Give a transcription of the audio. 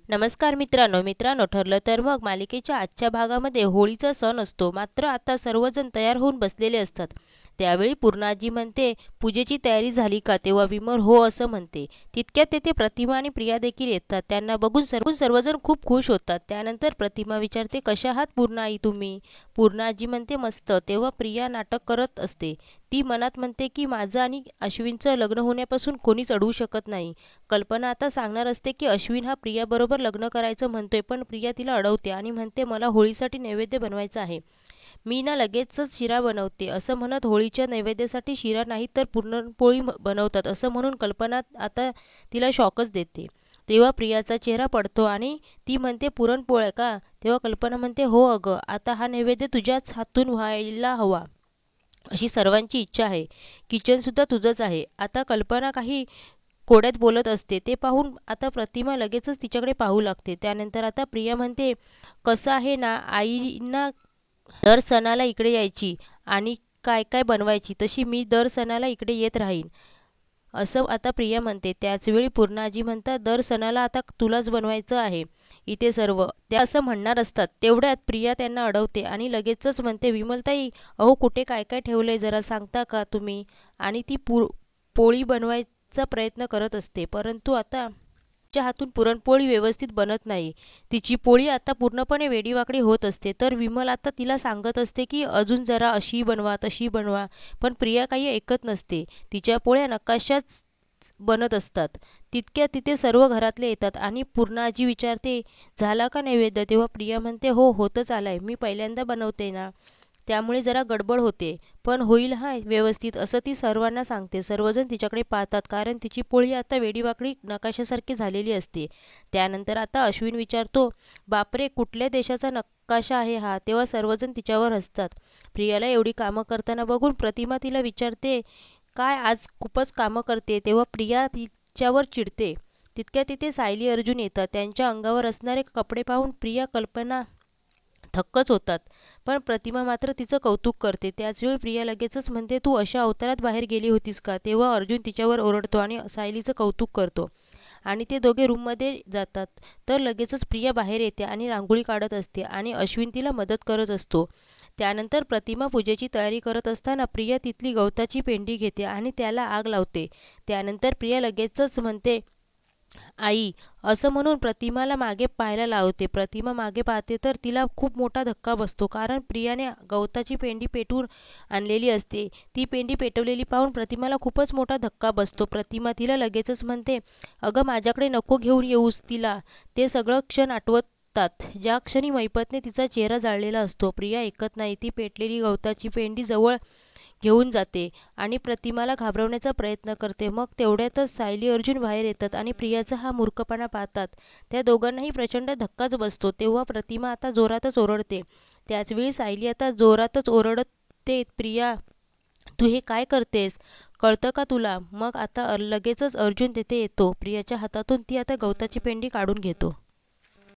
नमस्कार मित्रांनो ठरलं तर मग मालिकेच्या आजच्या भागामध्ये होळीचा सण असतो. मात्र आता सर्वजण तयार होऊन बसलेले असतात. त्यावेळी पूर्णाजी म्हणते, पूजेची तयारी झाली का? तेव्हा विमल हो असं म्हणते. तितक्यात तेथे प्रतिमा आणि प्रिया देखील येतात. त्यांना बघून सर्वजण खूप खुश होतात. त्यानंतर प्रतिमा विचारते, कशा आहात पूर्णाई तुम्ही? पूर्णाजी म्हणते, मस्त. तेव्हा प्रिया नाटक करत असते. ती मनात म्हणते की माझं आणि अश्विनचं लग्न होण्यापासून कोणीच अडवू शकत नाही. कल्पना आता सांगणार असते की अश्विन हा प्रियाबरोबर लग्न करायचं म्हणतोय, पण प्रिया तिला अडवते आणि म्हणते मला होळीसाठी नैवेद्य बनवायचा आहे. मी ना लगेचच शिरा बनवते असं म्हणत होळीच्या नैवेद्यासाठी शिरा नाही तर पुरणपोळी बनवतात असं म्हणून कल्पना आता तिला शॉकच देते. तेव्हा प्रियाचा चेहरा पडतो आणि ती म्हणते पुरणपोळ्या का? तेव्हा कल्पना म्हणते हो अगं, आता हा नैवेद्य तुझ्याच हातून व्हायला हवा अशी सर्वांची इच्छा आहे. किचनसुद्धा तुझंच आहे. आता कल्पना काही कोड्यात बोलत असते ते पाहून आता प्रतिमा लगेचच तिच्याकडे पाहू लागते. त्यानंतर आता प्रिया म्हणते, कसं आहे ना, आईना दर सणाला इकडे यायची आणि काय काय बनवायची, तशी मी दर सणाला इकडे येत राहीन असं आता प्रिया म्हणते. त्याचवेळी पूर्णाजी म्हणतात, दर सणाला आता तुलाच बनवायचं आहे इथे सर्व, त्या असं म्हणणार असतात. तेवढ्यात प्रिया त्यांना अडवते आणि लगेचच म्हणते, विमलताई, अहो कुठे काय काय ठेवलंय जरा सांगता का तुम्ही? आणि ती पोळी बनवायचा प्रयत्न करत असते, परंतु आता तिच्या हातून पुरणपोळी व्यवस्थित बनत नाही. तिची पोळी आता पूर्णपणे वेडीवाकडी होत असते. तर विमल आता तिला सांगत असते की अजून जरा अशी बनवा तशी बनवा, पण प्रिया काही ऐकत नसते. तिच्या पोळ्या नकाशाच बनत असतात. तितक्यात तिथे सर्व घरातले येतात आणि पूर्णाजी विचारते, झाला का नैवेद्य? तेव्हा प्रिया म्हणते, हो होतच आलाय, मी पहिल्यांदा बनवते ना, त्यामुळे जरा गडबड होते, पण होईल हा व्यवस्थित असं ती सर्वांना सांगते. सर्वजण तिच्याकडे पाहतात, कारण तिची पोळी आता वेडीवाकडी नकाशासारखी झालेली असते. त्यानंतर आता अश्विन विचारतो, बापरे, कुठल्या देशाचा नकाशा आहे हा? तेव्हा सर्वजण तिच्यावर हसतात. प्रियाला एवढी कामं करताना बघून प्रतिमा तिला विचारते, काय आज खूपच कामं करते? तेव्हा प्रिया तिच्यावर चिडते. तितक्या तिथे सायली अर्जुन येतात. त्यांच्या अंगावर असणारे कपडे पाहून प्रिया कल्पना थक्कच होतात, पण प्रतिमा मात्र तिचं कौतुक करते. त्याचवेळी प्रिया लगेचच म्हणते, तू अशा अवतारात बाहेर गेली होतीस का? तेव्हा अर्जुन तिच्यावर ओरडतो आणि सायलीचं कौतुक करतो आणि ते दोघे रूममध्ये जातात. तर लगेचच प्रिया बाहेर येते आणि रांगोळी काढत असते आणि अश्विन तिला मदत करत असतो. त्यानंतर प्रतिमा पूजेची तयारी करत असताना प्रिया तिथली गवताची पेंडी घेते आणि त्याला आग लावते. त्यानंतर प्रिया लगेचच म्हणते, आई असं म्हणून प्रतिमाला मागे पाहायला लावते. प्रतिमा मागे पाहते तर तिला खूप मोठा धक्का बसतो, कारण प्रियाने गवताची पेंडी पेटवून आणलेली असते. ती पेंडी पेटवलेली पाहून प्रतिमाला खूपच मोठा धक्का बसतो. प्रतिमा तिला लगेचच म्हणते, अगं माझ्याकडे नको घेऊन येऊस तिला. ते सगळं क्षण आठवतात ज्या क्षणी मैपतने तिचा चेहरा जाळलेला असतो. प्रिया ऐकत नाही. ती पेटलेली गवताची पेंडी जवळ घेऊन जाते आणि प्रतिमाला घाबरवण्याचा प्रयत्न करते. मग तेवढ्यातच सायली अर्जुन बाहेर येतात आणि प्रियाचा हा मूर्खपणा पाहतात. त्या दोघांनाही प्रचंड धक्काच बसतो. तेव्हा प्रतिमा आता जोरातच ओरडते. त्याचवेळी सायली आता जोरातच ओरडते, प्रिया तू हे काय करतेस? कळतं का तुला? मग आता लगेचच अर्जुन तेथे येतो. प्रियाच्या हातातून ती आता गवताची पेंडी काढून घेतो.